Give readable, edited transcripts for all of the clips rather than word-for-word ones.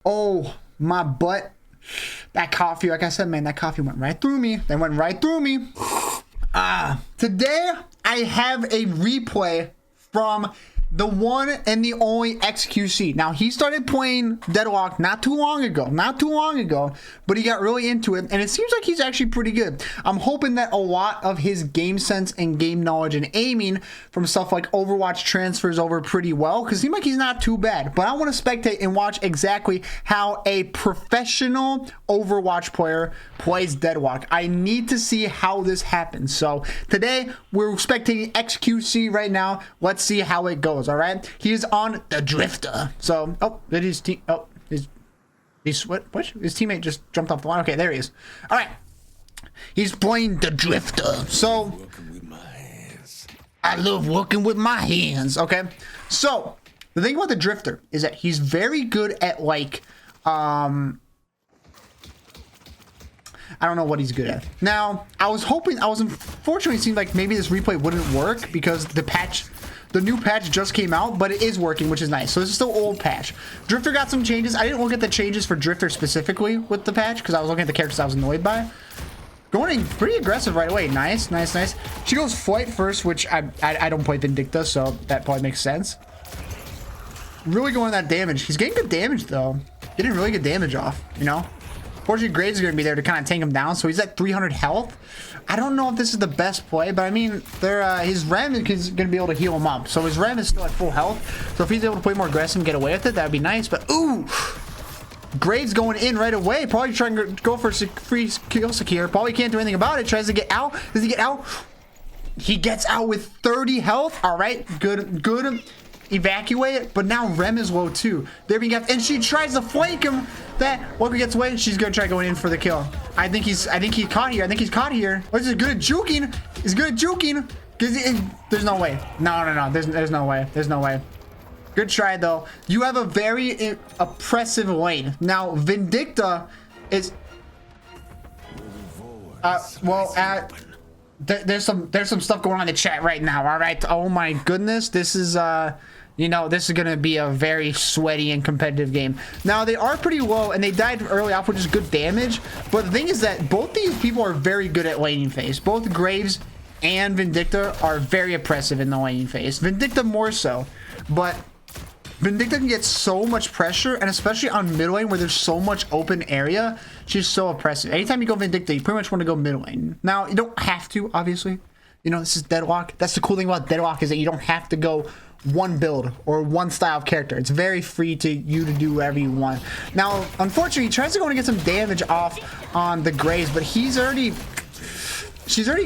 Oh, my butt. That coffee, like I said, man, that coffee went right through me. They went right through me. Today, I have a replay from the one and the only xQc. Now, he started playing Deadlock not too long ago, but he got really into it, and it seems like he's actually pretty good. I'm hoping that a lot of his game sense and game knowledge and aiming from stuff like Overwatch transfers over pretty well, because it seems like he's not too bad. But I want to spectate and watch exactly how a professional Overwatch player plays Deadlock. I need to see how this happens. So today, we're spectating xQc right now. Let's see how it goes. All right, he is on the Drifter. So, oh, that is team. Oh, his what? His teammate just jumped off the line. Okay, there he is. All right, he's playing the Drifter. So, I love working with my hands. Okay, so the thing about the Drifter is that he's very good at like, I don't know what he's good at. Now, I was unfortunately, it seemed like maybe this replay wouldn't work because the new patch just came out, but it is working, which is nice. So this is still old patch. Drifter got some changes. I didn't look at the changes for Drifter specifically with the patch because I was looking at the characters I was annoyed by. Going in pretty aggressive right away. Nice. She goes Flight first, which I don't play Vindicta, so that probably makes sense. Really going that damage. He's getting good damage, though. Getting really good damage off, you know? Fortunately, Graves is going to be there to kind of tank him down, so he's at 300 health. I don't know if this is the best play, but I mean, his Rem is going to be able to heal him up. So his Rem is still at full health. So if he's able to play more aggressive and get away with it, that would be nice. But, ooh! Graves going in right away. Probably trying to go for free kill secure. Probably can't do anything about it. Tries to get out. Does he get out? He gets out with 30 health. All right. Good. Evacuate it, but now Rem is low too. There we go, and she tries to flank him. That Walker gets away. She's gonna try going in for the kill. I think he's caught here. What is he good at juking? He's good at juking. There's no way. No. There's no way. Good try though. You have a very oppressive lane. Now Vindicta is there's some stuff going on in the chat right now. All right. Oh my goodness. This is you know, this is going to be a very sweaty and competitive game. Now, they are pretty low, and they died early off, which is good damage. But the thing is that both these people are very good at laning phase. Both Graves and Vindicta are very oppressive in the laning phase. Vindicta more so. But Vindicta can get so much pressure, and especially on mid lane where there's so much open area, she's so oppressive. Anytime you go Vindicta, you pretty much want to go mid lane. Now, you don't have to, obviously. You know, this is Deadlock. That's the cool thing about Deadlock is that you don't have to go one build or one style of character. It's very free to you to do whatever you want. Now, unfortunately, he tries to go and get some damage off on the Graves, but she's already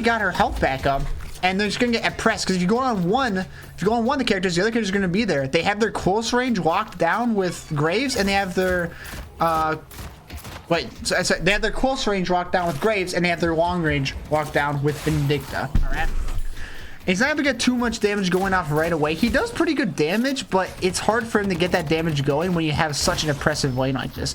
got her health back up, and they're just gonna get oppressed because if you go on one, the characters, the other characters are gonna be there. They have their close range locked down with Graves, and they have their they have their close range locked down with Graves, and they have their long range locked down with Vindicta. All right. He's not able to get too much damage going off right away. He does pretty good damage, but it's hard for him to get that damage going when you have such an oppressive lane like this.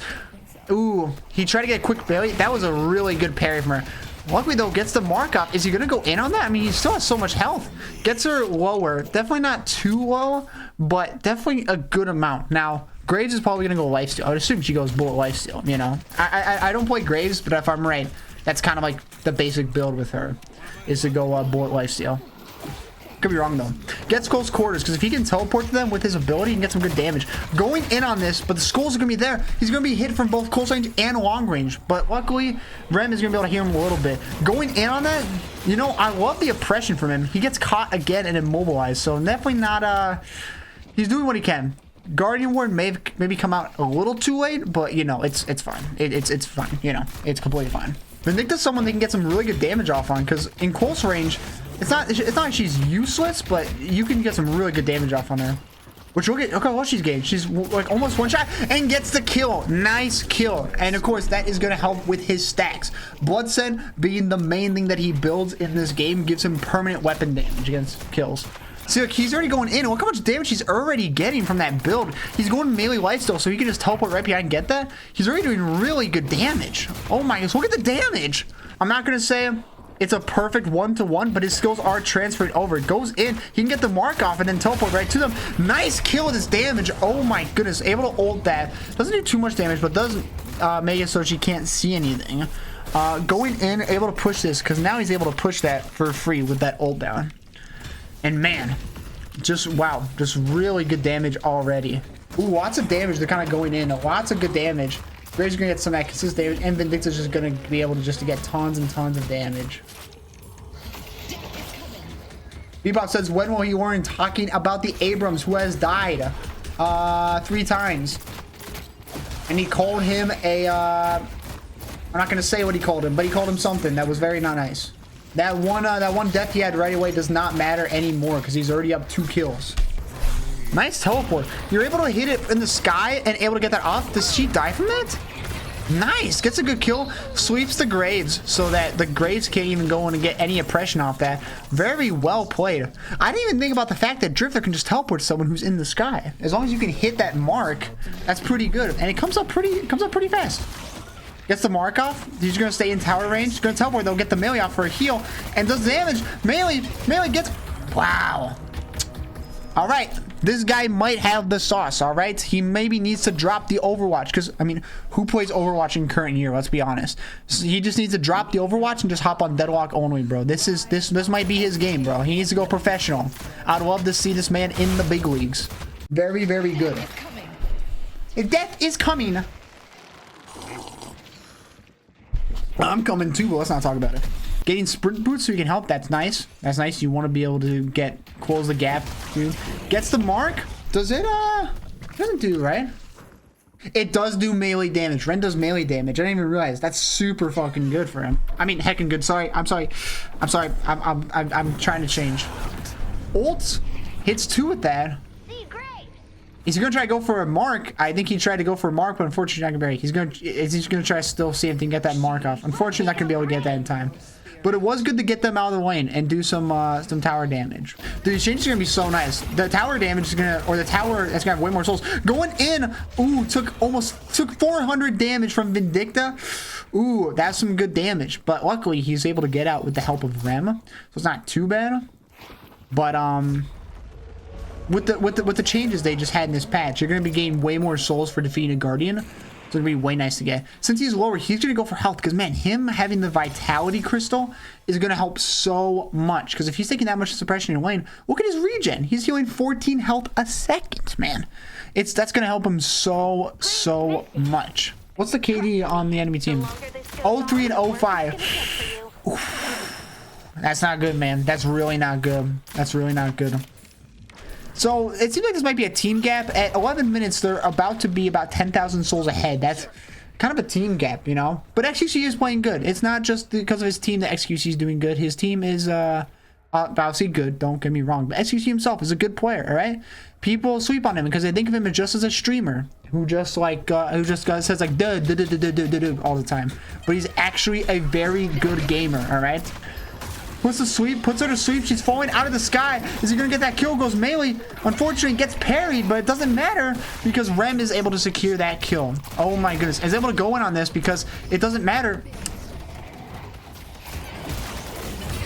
Ooh, he tried to get a quick parry. That was a really good parry from her. Luckily, though, gets the mark up. Is he going to go in on that? I mean, he still has so much health. Gets her lower. Definitely not too low, but definitely a good amount. Now, Graves is probably going to go lifesteal. I would assume she goes bullet lifesteal, you know. I don't play Graves, but if I'm right, that's kind of like the basic build with her, is to go bullet lifesteal. Could be wrong though. Gets close quarters because if he can teleport to them with his ability, he can get some good damage. Going in on this, but the skulls are gonna be there. He's gonna be hit from both close range and long range. But luckily, Rem is gonna be able to hear him a little bit. Going in on that, you know, I love the oppression from him. He gets caught again and immobilized, so definitely not. He's doing what he can. Guardian Ward maybe come out a little too late, but you know, it's fine. It's fine. You know, it's completely fine. Vindicta's someone they can get some really good damage off on because in close range, it's not like she's useless, but you can get some really good damage off on her. Which we'll get. Okay, well, she's gained. She's like almost one shot and gets the kill. Nice kill. And of course, that is going to help with his stacks. Bloodsend being the main thing that he builds in this game gives him permanent weapon damage against kills. See, look, he's already going in. Look how much damage he's already getting from that build. He's going melee lifesteal, so he can just teleport right behind and get that. He's already doing really good damage. Oh my goodness, look at the damage. I'm not going to say It's a perfect 1-to-1, but his skills are transferred over. It goes in. He can get the mark off and then teleport right to them. Nice kill with his damage. Oh my goodness. Able to ult that. Doesn't do too much damage, but does make it so she can't see anything. Going in, able to push this, because now he's able to push that for free with that ult down. And man, just wow, just really good damage already. Ooh, lots of damage. They're kind of going in. Lots of good damage. Graves gonna get some of that consistent damage, and Vindicta's just gonna be able to just to get tons and tons of damage. Bebop says, when will he learn talking about the Abrams who has died 3 times? And he called him a I'm not gonna say what he called him, but he called him something that was very not nice. That one death he had right away does not matter anymore because he's already up 2 kills. Nice teleport. You're able to hit it in the sky and able to get that off. Does she die from that? Nice. Gets a good kill. Sweeps the Graves so that the Graves can't even go in and get any oppression off that. Very well played. I didn't even think about the fact that Drifter can just teleport someone who's in the sky. As long as you can hit that mark, that's pretty good. And it comes up pretty fast. Gets the mark off. He's going to stay in tower range. He's going to teleport. They'll get the melee off for a heal. And does damage. Melee gets... Wow. All right. This guy might have the sauce, all right? He maybe needs to drop the Overwatch. Because, I mean, who plays Overwatch in current year? Let's be honest. So he just needs to drop the Overwatch and just hop on Deadlock only, bro. This might be his game, bro. He needs to go professional. I'd love to see this man in the big leagues. Very, very good. Death is coming. I'm coming too, but let's not talk about it. Getting sprint boots so you can help. That's nice. That's nice. You want to be able to close the gap too. Gets the mark. Does it doesn't do, right? It does do melee damage. Ren does melee damage. I didn't even realize. That's super fucking good for him. I mean, heckin' good. Sorry. I'm sorry. I'm trying to change. Ult hits 2 with that. He's gonna try to go for a mark. I think he tried to go for a mark, but unfortunately not gonna be. He's gonna try to still see if he can get that mark off. Unfortunately, not gonna be able to get that in time. But it was good to get them out of the lane and do some tower damage. The exchange is gonna be so nice. The tower damage is gonna, or the tower that's gonna have way more souls going in. Ooh, took 400 damage from Vindicta. Ooh, that's some good damage. But luckily, he's able to get out with the help of Rem, so it's not too bad. But with the changes they just had in this patch, you're going to be gaining way more souls for defeating a Guardian. So it's going to be way nice to get. Since he's lower, he's going to go for health. Because, man, him having the Vitality Crystal is going to help so much. Because if he's taking that much suppression in lane, look at his regen. He's healing 14 health a second, man. That's going to help him so much. What's the KD on the enemy team? 0-3 and 0-5. Oof. That's not good, man. That's really not good. That's really not good. So it seems like this might be a team gap. At 11 minutes, they're about to be about 10,000 souls ahead. That's kind of a team gap, you know? But xQc is playing good. It's not just because of his team that xQc is doing good. His team is obviously good, don't get me wrong. But xQc himself is a good player, all right? People sleep on him because they think of him just as a streamer who just like says like duh, duh, duh, duh, duh, duh, duh, duh, all the time. But he's actually a very good gamer, all right? Puts the sweep, puts her to sweep. She's falling out of the sky. Is he gonna get that kill? Goes melee. Unfortunately, gets parried, but it doesn't matter because Rem is able to secure that kill. Oh my goodness. Is able to go in on this because it doesn't matter.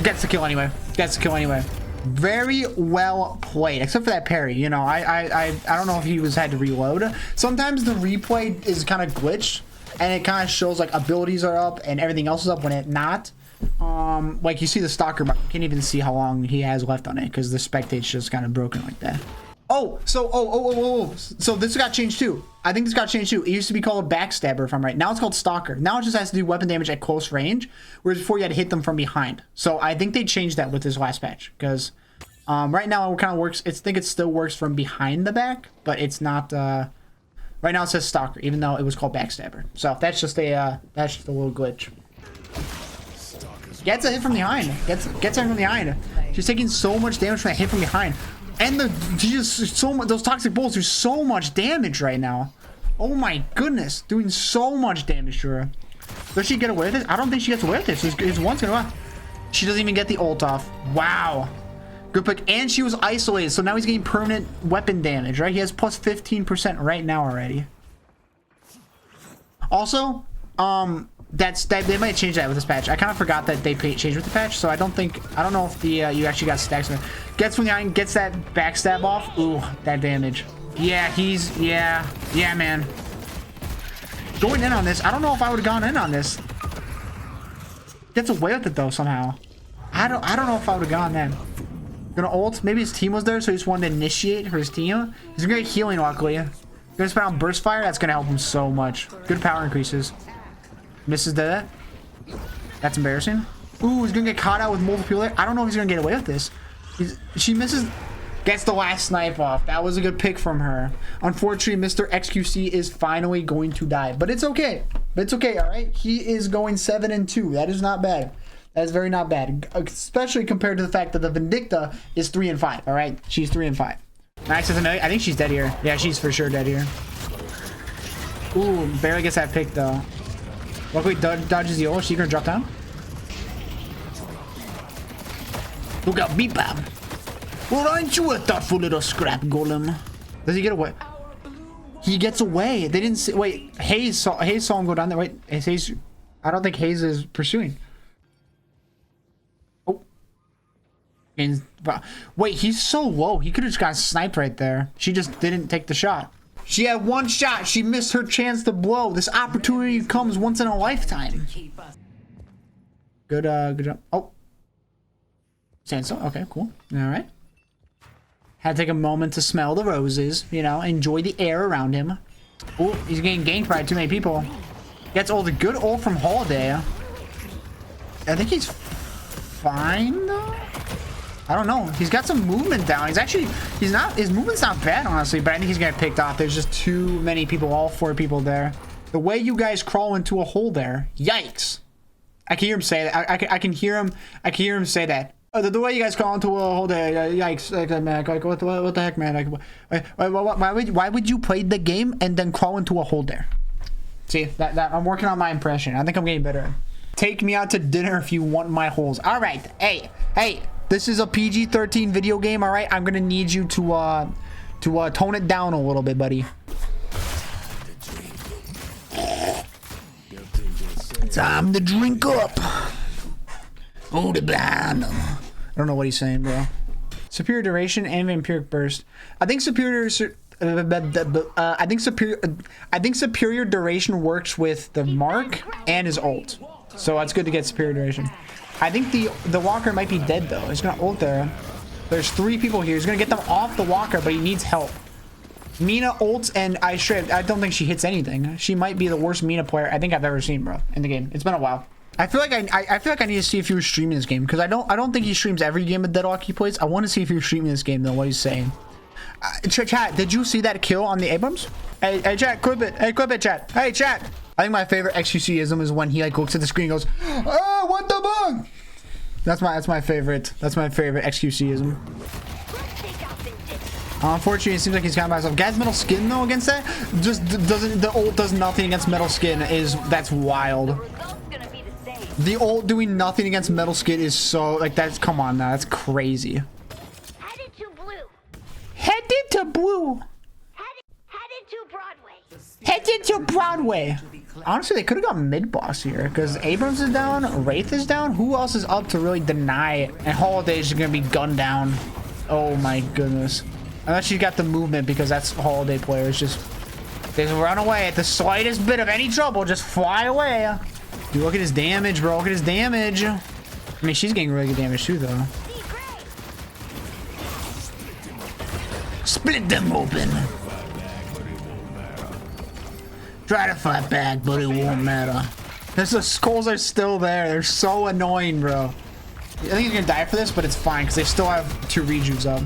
Gets the kill anyway. Gets the kill anyway. Very well played, except for that parry. You know, I don't know if he had to reload. Sometimes the replay is kind of glitched, and it kind of shows like abilities are up and everything else is up when it's not. Like you see the stalker, but you can't even see how long he has left on it because the spectate's just kind of broken like that. Oh, so so this got changed too. I think this got changed too. It used to be called backstabber, if I'm right. Now it's called stalker. Now it just has to do weapon damage at close range, whereas before you had to hit them from behind. So I think they changed that with this last patch because right now it kind of works. I think it still works from behind the back, but it's not. Right now it says stalker, even though it was called backstabber. So that's just a little glitch. Gets a hit from behind. Gets a hit from behind. She's taking so much damage from that hit from behind. And those toxic bolts do so much damage right now. Oh my goodness. Doing so much damage to her. Does she get away with it? I don't think she gets away with it. His one's gonna. She doesn't even get the ult off. Wow. Good pick. And she was isolated, so now he's getting permanent weapon damage, right? He has plus 15% right now already. Also, they might change that with this patch. I kind of forgot that they changed with the patch, so I don't know if the you actually got stacks. Gets from the iron, gets that backstab off. Ooh, that damage. Yeah, yeah, man. Going in on this, I don't know if I would have gone in on this. Gets away with it though somehow. I don't know if I would have gone then. Gonna ult. Maybe his team was there, so he just wanted to initiate for his team. He's gonna get healing luckily. Gonna spend on burst fire. That's gonna help him so much. Good power increases. Misses that. That's embarrassing. Ooh, he's gonna get caught out with multiple there. I don't know if he's gonna get away with this. She misses. Gets the last snipe off. That was a good pick from her. Unfortunately, Mr. xQc is finally going to die. But it's okay. It's okay, alright? He is going 7-2. That is not bad. That is very not bad. Especially compared to the fact that the Vindicta is 3-5, alright? She's 3-5. Nice as I think she's dead here. Yeah, she's for sure dead here. Ooh, barely gets that pick though. Luckily dodges the ult. She gonna drop down. Look out, beep bam. Well, aren't you a thoughtful little scrap golem? Does he get away? He gets away. They didn't see. Wait, Hayes saw him go down there. Wait, is Hayes? I don't think Hayes is pursuing. Oh. And wait, he's so low. He could have just got sniped right there. She just didn't take the shot. She had one shot. She missed her chance to blow. This opportunity comes once in a lifetime. Good job. Oh. Standstill. Okay, cool. All right. Had to take a moment to smell the roses, you know, enjoy the air around him. Oh, he's getting ganked by too many people. Gets ult, a good ult from Holiday. I think he's fine though. I don't know. He's got some movement down. His movement's not bad honestly, but I think he's gonna get picked off. There's just too many people, all 4 people there. The way you guys crawl into a hole there, yikes! I can hear him say that. I can hear him say that. The way you guys crawl into a hole there, yikes! Like, man, like what the heck, man? Like, why would you play the game and then crawl into a hole there? See, that I'm working on my impression. I think I'm getting better. Take me out to dinner if you want my holes. All right, hey. This is a PG-13 video game, all right? I'm gonna need you to tone it down a little bit, buddy. Time to drink up. Hold it down. I don't know what he's saying, bro. Superior duration and vampiric burst. I think superior duration works with the mark and his ult. So it's good to get superior duration. I think the walker might be dead though. He's gonna ult there. There's 3 people here. He's gonna get them off the walker, but he needs help. Mina ults and I don't think she hits anything. She might be the worst Mina player I think I've ever seen, bro, in the game. It's been a while. I feel like I need to see if he was streaming this game because I don't think he streams every game of Deadlock he plays. I want to see if he was streaming this game though. What he's saying. Chat, did you see that kill on the Abrams? Hey, chat, clip it. Hey, clip it, chat. Hey, chat. I think my favorite xQcism is when he like looks at the screen and goes, "Oh, what the bug?" That's my favorite. That's my favorite xQcism. Unfortunately, it seems like he's kind of by himself. Guy's metal skin though against that just doesn't. The ult does nothing against metal skin. That's wild. The ult doing nothing against metal skin is so like that's. Come on now, that's crazy. Headed to blue. Headed to blue. Headed to Broadway. Headed to Broadway. Honestly, they could have got mid boss here because Abrams is down, Wraith is down. Who else is up to really deny it? And Holiday is gonna be gunned down. Oh my goodness. Unless she's got the movement because that's Holiday players. Just run away at the slightest bit of any trouble. Just fly away. Dude, look at his damage, bro. Look at his damage. I mean, she's getting really good damage too, though. Split them open. Try to fight back, but it won't matter. The skulls are still there. They're so annoying, bro. I think he's gonna die for this, but it's fine because they still have 2 rejuves up.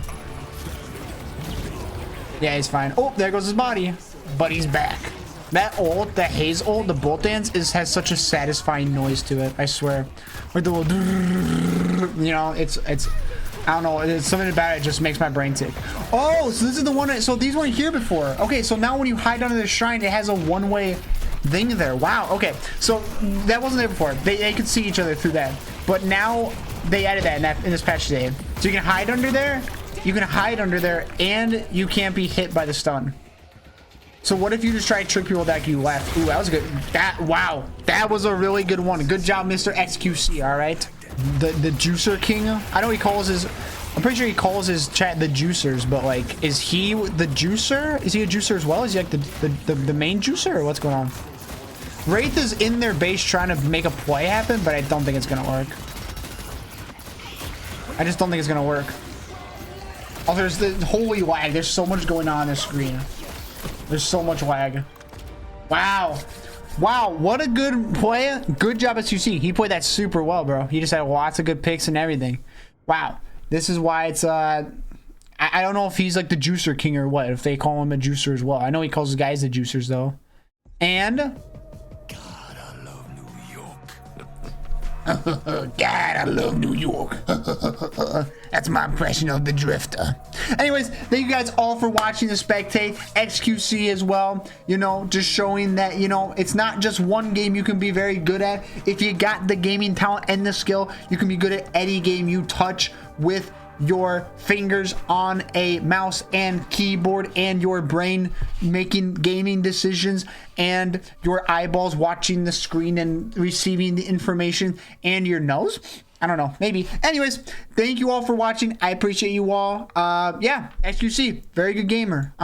Yeah, he's fine. Oh, there goes his body. But he's back. That ult, the Haze ult, the bolt dance has such a satisfying noise to it. I swear. Like the little, you know, it's I don't know. It's something about it just makes my brain tick. Oh, so this is the one. So these weren't here before. Okay, so now when you hide under the shrine, it has a one-way thing there. Wow. Okay, so that wasn't there before. They could see each other through that, but now they added that in this patch today. So you can hide under there. You can hide under there, and you can't be hit by the stun. So what if you just try to trick people that you left? Ooh, that was good. Wow, that was a really good one. Good job, Mr. xQc. All right, the juicer king. I know he calls his. I'm pretty sure he calls his chat the juicers, but like, is he the juicer? Is he a juicer as well? Is he like the main juicer, or what's going on? Wraith is in their base trying to make a play happen, but I don't think it's gonna work. I just don't think it's gonna work. Oh, there's the holy lag. There's so much going on this screen. There's so much lag. Wow. Wow, what a good play. Good job, xQc. He played that super well, bro. He just had lots of good picks and everything. Wow. This is why it's, I don't know if he's like the juicer king or what, if they call him a juicer as well. I know he calls his guys the juicers, though. And... God, I love New York. That's my impression of the Drifter. Anyways, thank you guys all for watching the spectate. xQc as well, you know, just showing that, you know, it's not just one game you can be very good at. If you got the gaming talent and the skill, you can be good at any game you touch with your fingers on a mouse and keyboard, and your brain making gaming decisions, and your eyeballs watching the screen and receiving the information, and your nose. I don't know, maybe. Anyways, thank you all for watching. I appreciate you all. Yeah, xQc, very good gamer.